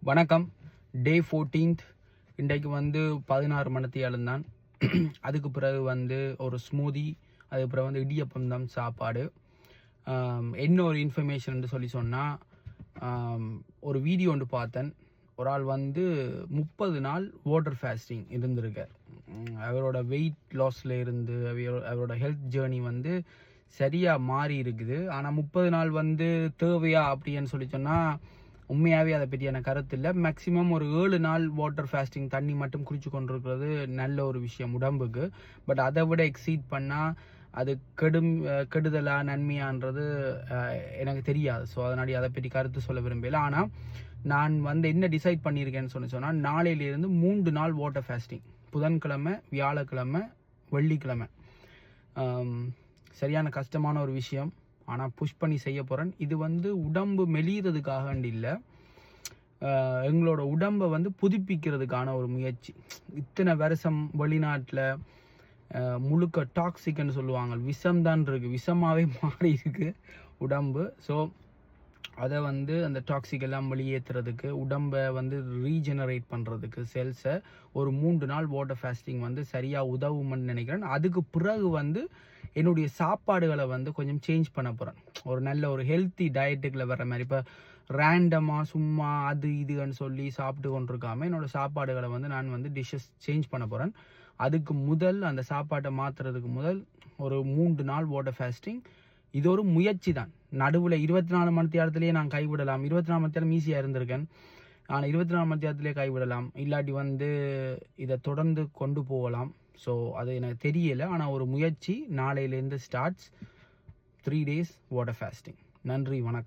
வணக்கம். டே 14th இன்றைக்கு 16 மணிக்கு எழுந்தான். அதுக்கு பிறகு ஒரு ஸ்மூதி, அதுக்கு பிறகு இடியப்பம் தான் சாப்பாடு. என்ன ஒரு இன்ஃபர்மேஷன் சொல்லி சொன்னால், ஒரு வீடியோ ஒன்று பார்த்தேன். ஒரு ஆள் 30 நாள் வாட்டர் ஃபாஸ்டிங் இருந்திருக்கார். அவரோட வெயிட் லாஸில் இருந்து அவரோட ஹெல்த் ஜேர்னி சரியாக மாறி இருக்குது. ஆனால் 30 நாள் தேவையா அப்படின்னு சொல்லி சொன்னால் உண்மையாகவே அதை பற்றியான கருத்து இல்லை. மேக்ஸிமம் ஒரு 7 நாள் வாட்டர் ஃபாஸ்டிங் தண்ணி மட்டும் குடிச்சு கொண்டிருக்கிறது நல்ல ஒரு விஷயம் உடம்புக்கு. பட் அதை விட எக்ஸீட் பண்ணால் அது கெடுதலா நன்மையான்றது எனக்கு தெரியாது. ஸோ அதனால அதை பற்றி கருத்து சொல்ல விரும்பல. ஆனால் நான் என்ன டிசைட் பண்ணியிருக்கேன்னு சொன்னால், நாளையிலேருந்து 3 நாள் வாட்டர் ஃபாஸ்டிங், புதன்கிழமை, வியாழக்கிழமை, வெள்ளிக்கிழமை. சரியான கஷ்டமான ஒரு விஷயம், ஆனால் புஷ் பண்ணி செய்ய போகிறேன். இது உடம்பு மெலியறதுக்காக இல்லை, எங்களோட உடம்பை புதுப்பிக்கிறதுக்கான ஒரு முயற்சி. இத்தனை வருஷம் வெளிநாட்டில் முழுக்க டாக்ஸிக்னு சொல்லுவாங்க, விஷம்தான் இருக்குது, விஷமாகவே மாறி இருக்குது உடம்பு. ஸோ அதை அந்த டாக்ஸிக் எல்லாம் வெளியேற்றுறதுக்கு, உடம்பை ரீஜெனரேட் பண்ணுறதுக்கு செல்ஸை ஒரு 3 நாள் வாட்டர் ஃபாஸ்டிங் சரியாக உதவும்னு நினைக்கிறேன். அதுக்கு பிறகு என்னுடைய சாப்பாடுகளை கொஞ்சம் சேஞ்ச் பண்ண போகிறேன். ஒரு நல்ல ஒரு ஹெல்த்தி டயட்டுக்குள்ள வர்ற மாதிரி. இப்போ ரேண்டமாக சும்மா அது இதுன்னு சொல்லி சாப்பிட்டு கொண்டிருக்காமல் என்னோடய சாப்பாடுகளை நான் டிஷ்ஷஸ் சேஞ்ச் பண்ண போகிறேன். அதுக்கு முதல் அந்த சாப்பாட்டை மாற்றுறதுக்கு முதல் ஒரு 3 நாள் வாட்டர் ஃபாஸ்டிங். இது ஒரு முயற்சி தான். நடுவில் 24 மணி நேரத்திலேயே நான் கைவிடலாம். 24 மணி நேரம் ஈஸியாக இருந்திருக்கேன். ஆனால் 24 மணி நேரத்திலேயே கைவிடலாம், இல்லாட்டி இதை தொடர்ந்து கொண்டு போகலாம். ஸோ அது எனக்கு தெரியலை. ஆனால் ஒரு முயற்சி நாளையிலேருந்து ஸ்டார்ட்ஸ். 3 days water fasting. நன்றி, வணக்கம்.